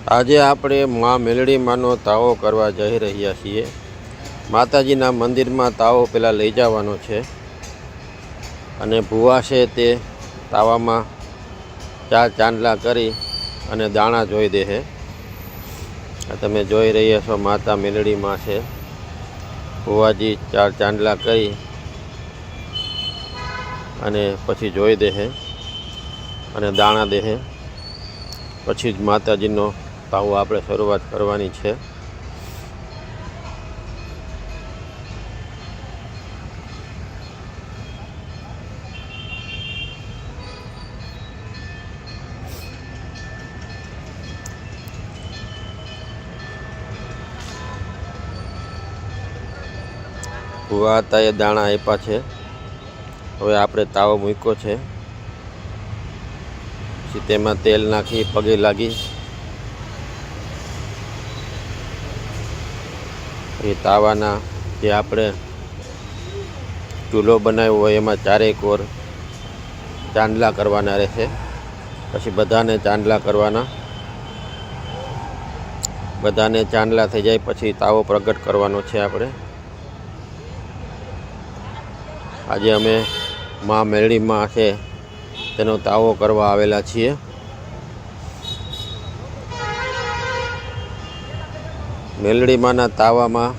આજે આપણે મા મેલડીમાંનો તાવો કરવા જઈ રહ્યા છીએ। માતાજીના મંદિરમાં તાવો પહેલાં લઈ જવાનો છે અને ભુવા છે તે તાવામાં 4 ચાંદલા કરી અને દાણા જોઈ દે છે। તમે જોઈ રહ્યા છો માતા મેલડીમાં છે। ભુવાજી 4 ચાંદલા કરી અને પછી જોઈ દે છે અને દાણા દે છે। પછી જ માતાજીનો તાવો આપણે શરૂઆત કરવાની છે। ભુવા હતા એ દાણા આપ્યા છે। હવે આપણે તાવો મૂક્યો છે, પછી તેમાં તેલ નાખી પગે લાગી એ તાવાના જે આપણે ચૂલો બનાવ્યો હોય એમાં 4 કોર ચાંદલા કરવાના રહેશે। પછી બધાને ચાંદલા કરવાના, બધાને ચાંદલા થઈ જાય પછી તાવો પ્રગટ કરવાનો છે આપણે। આજે અમે મા મેલડીમાં છે તેનો તાવો કરવા આવેલા છીએ। મેલડીમાંના તાવામાં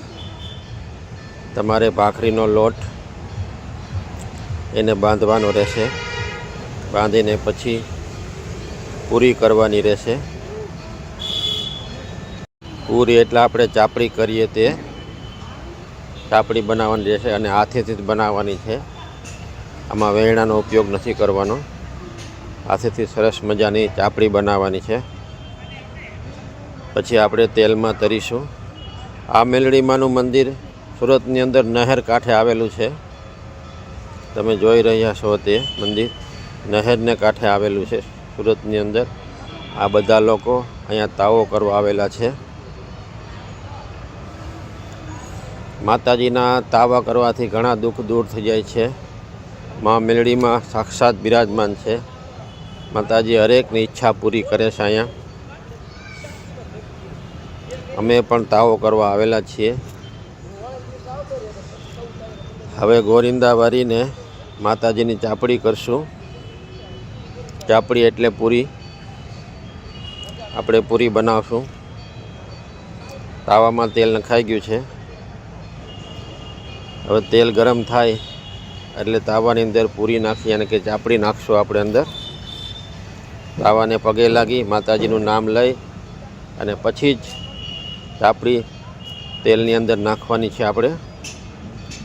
તમારે ભાખરીનો લોટ એને બાંધવાનો રહેશે। બાંધીને પછી પૂરી કરવાની રહેશે। પૂરી એટલે આપણે ચાપડી કરીએ તે ચાપડી બનાવવાની રહેશે અને હાથેથી જ બનાવવાની છે। આમાં વેણણાનો ઉપયોગ નથી કરવાનો, હાથેથી સરસ મજાની ચાપડી બનાવવાની છે। પછી આપણે તેલમાં તરીશું। આ મેલડીમાંનું મંદિર સુરતની અંદર નહેર કાંઠે આવેલું છે। તમે જોઈ રહ્યા છો તે મંદિર નહેરને કાંઠે આવેલું છે સુરતની અંદર। આ બધા લોકો અહીંયા તાવો કરવા આવેલા છે। માતાજીના તાવા કરવાથી ઘણા દુઃખ દૂર થઈ જાય છે। મા મેલડીમાં સાક્ષાત બિરાજમાન છે। માતાજી હરેકની ઈચ્છા પૂરી કરે છે અહીંયા। અમે પણ તાવો કરવા આવેલા છીએ। હવે ગોરિંદા વારીને માતાજીની ચાપડી કરશું। ચાપડી એટલે પૂરી, આપણે પૂરી બનાવશું। તાવામાં તેલ નખાઈ ગયું છે। હવે તેલ ગરમ થાય એટલે તાવાની અંદર પૂરી નાખી અને કે ચાપડી નાખશું આપણે અંદર। તાવાને પગે લાગી માતાજીનું નામ લઈ અને પછી જ ચાપડી તેલની અંદર નાખવાની છે આપણે।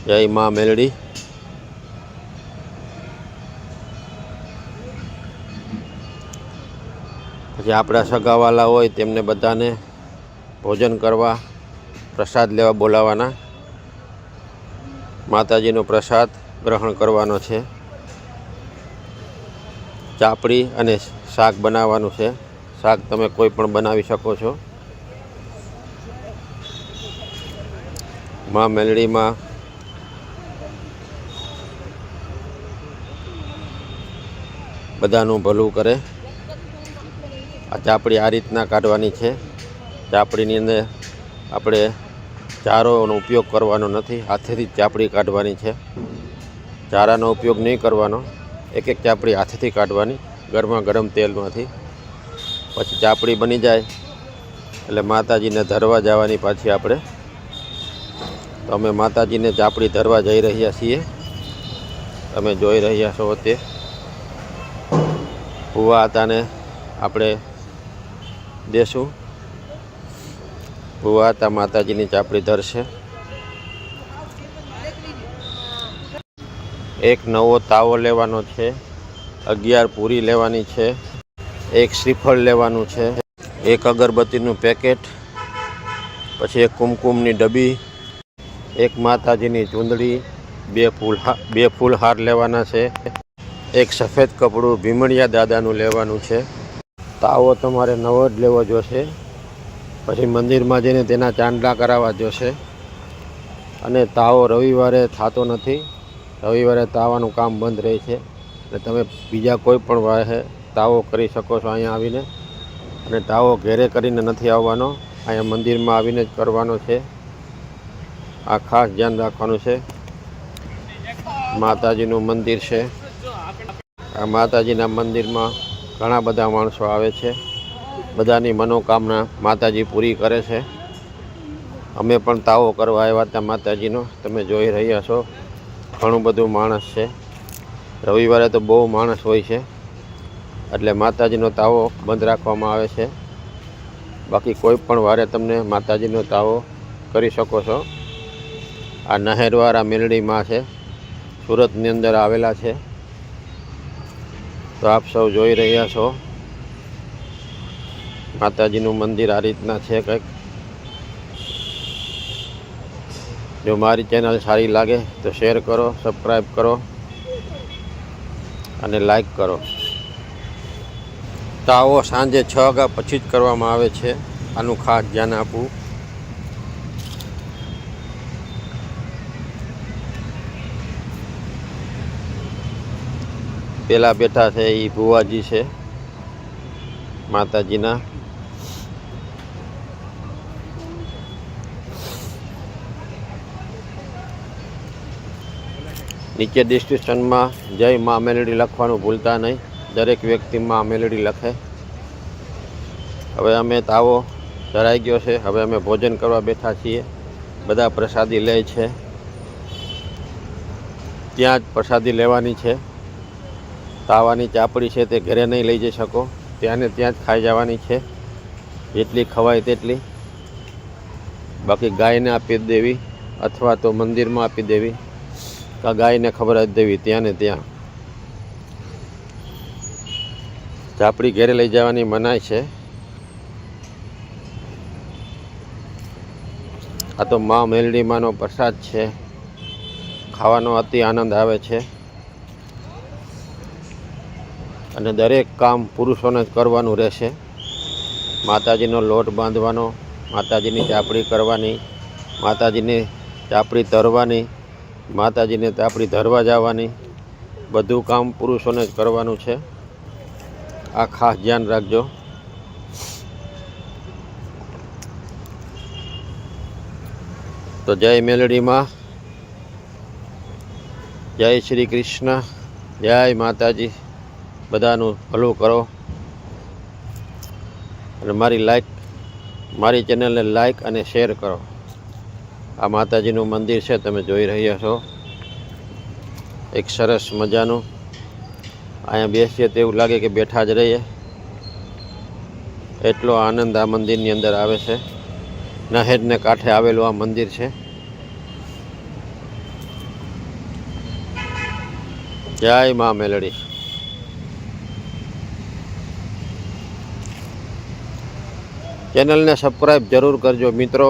જય મા મેલડી। પછી આપણા સગાવાલા હોય તેમને બધાને ભોજન કરવા પ્રસાદ લેવા બોલાવવાના। માતાજીનો પ્રસાદ ગ્રહણ કરવાનો છે। ચાપડી અને શાક બનાવવાનું છે। શાક તમે કોઈ પણ બનાવી શકો છો। મા મેલડીમાં બધાનું ભલું કરે। આ ચાપડી આ રીતના કાઢવાની છે। ચાપડીની અંદર આપણે ચારોનો ઉપયોગ કરવાનો નથી, હાથેથી જ ચાપડી કાઢવાની છે। ચારાનો ઉપયોગ નહીં કરવાનો, એક એક ચાપડી હાથેથી કાઢવાની ગરમા ગરમ તેલમાંથી। પછી ચાપડી બની જાય એટલે માતાજીને ધરવા જવાની પાછી આપણે। તો અમે માતાજીને ચાપડી ધરવા જઈ રહ્યા છીએ। તમે જોઈ રહ્યા છો તે ભુવા હતાને આપણે દેશું। ભુવા હતા માતાજીની ચાપડી ધરશે। એક નવો તાવો લેવાનો છે, 11 પૂરી લેવાની છે, 1 શ્રીફળ લેવાનું છે, 1 અગરબત્તીનું પેકેટ, પછી 1 કુમકુમની ડબ્બી, 1 માતાજીની ચૂંદડી, 2 ફૂલહાર લેવાના છે, 1 સફેદ કપડું ભીમણિયા દાદાનું લેવાનું છે। તાવો તમારે નવો જ લેવો જોશે। પછી મંદિરમાં જઈને તેના ચાંદલા કરાવવા જોશે। અને તાવો રવિવારે થતો નથી, રવિવારે તાવાનું કામ બંધ રહે છે। એટલે તમે બીજા કોઈ પણ વાહે તાવો કરી શકો છો અહીંયા આવીને। અને તાવો ઘેરે કરીને નથી આવવાનો, અહીંયા મંદિરમાં આવીને જ કરવાનો છે. આ ખાસ ધ્યાન રાખવાનું છે. માતાજીનું મંદિર છે. આ માતાજીના મંદિરમાં ઘણા બધા માણસો આવે છે. બધાની મનોકામના માતાજી પૂરી કરે છે. અમે પણ તાવો કરવા આવ્યા હતા માતાજીનો, તમે જોઈ રહ્યા છો. ઘણું બધું માણસ છે. રવિવારે તો બહુ માણસ હોય છે, એટલે માતાજીનો તાવો બંધ રાખવામાં આવે છે. બાકી કોઈ પણ વારે તમને માતાજીનો તાવો કરી શકો છો. આ નહેરવાળા મેલડીમાં છે, સુરતની અંદર આવેલા છે. તો આપ સૌ જોઈ રહ્યા છો. માતાજીનું મંદિર આ રીતના છે કંઈક. જો મારી ચેનલ સારી લાગે તો શેર કરો, સબસ્ક્રાઈબ કરો અને લાઈક કરો. તાવો સાંજે 6 વાગ્યા પછી જ કરવામાં આવે છે. આનું ખાસ ધ્યાન આપવું. પેલા બેઠા છે એ ભુવાજી છે માતાજીના. નીચે ડિસ્ક્રિપ્શનમાં જય મા મેલડી લખવાનું ભૂલતા નહીં. દરેક વ્યક્તિ મા મેલડી લખે. હવે અમે તાવો ચડાઈ ગયો છે. હવે અમે ભોજન કરવા બેઠા છીએ. બધા પ્રસાદી લે છે. ત્યાં જ પ્રસાદી લેવાની છે. તાવાની ચાપડી છે તે ઘરે નહીં લઈ જઈ શકો, ત્યાં ને ત્યાં જ ખાઈ જવાની છે. જેટલી ખવાય તેટલી. બાકી ગાયને આપી દેવી અથવા તો મંદિરમાં આપી દેવી, કે ગાયને ખવડાવી દેવી ત્યાં ને ત્યાં. ચાપડી ઘરે લઈ જવાની મનાય છે. આ તો મા મેલડી માનો પ્રસાદ છે. ખાવાનો અતિ આનંદ આવે છે. અને દરેક કામ પુરુષોને જ કરવાનું રહેશે. માતાજીનો લોટ બાંધવાનો, માતાજીની ચાપડી કરવાની, માતાજીની ચાપડી તરવાની, માતાજીને ચાપડી ધરવા જવાની, બધું કામ પુરુષોને જ કરવાનું છે. આ ખાસ ધ્યાન રાખજો. તો જય મેલડીમાં, જય શ્રી કૃષ્ણ, જય માતાજી. બધાનું ભલું કરો અને મારી ચેનલને લાઈક અને શેર કરો. આ માતાજીનું મંદિર છે, તમે જોઈ રહ્યા છો. એક સરસ મજાનું. અહીંયા બેસીએ તો એવું લાગે કે બેઠા જ રહીએ, એટલો આનંદ આ મંદિરની અંદર આવે છે. નહેરને કાંઠે આવેલું આ મંદિર છે. જય મા મેલડી. ચેનલને સબસ્ક્રાઈબ જરૂર કરજો મિત્રો.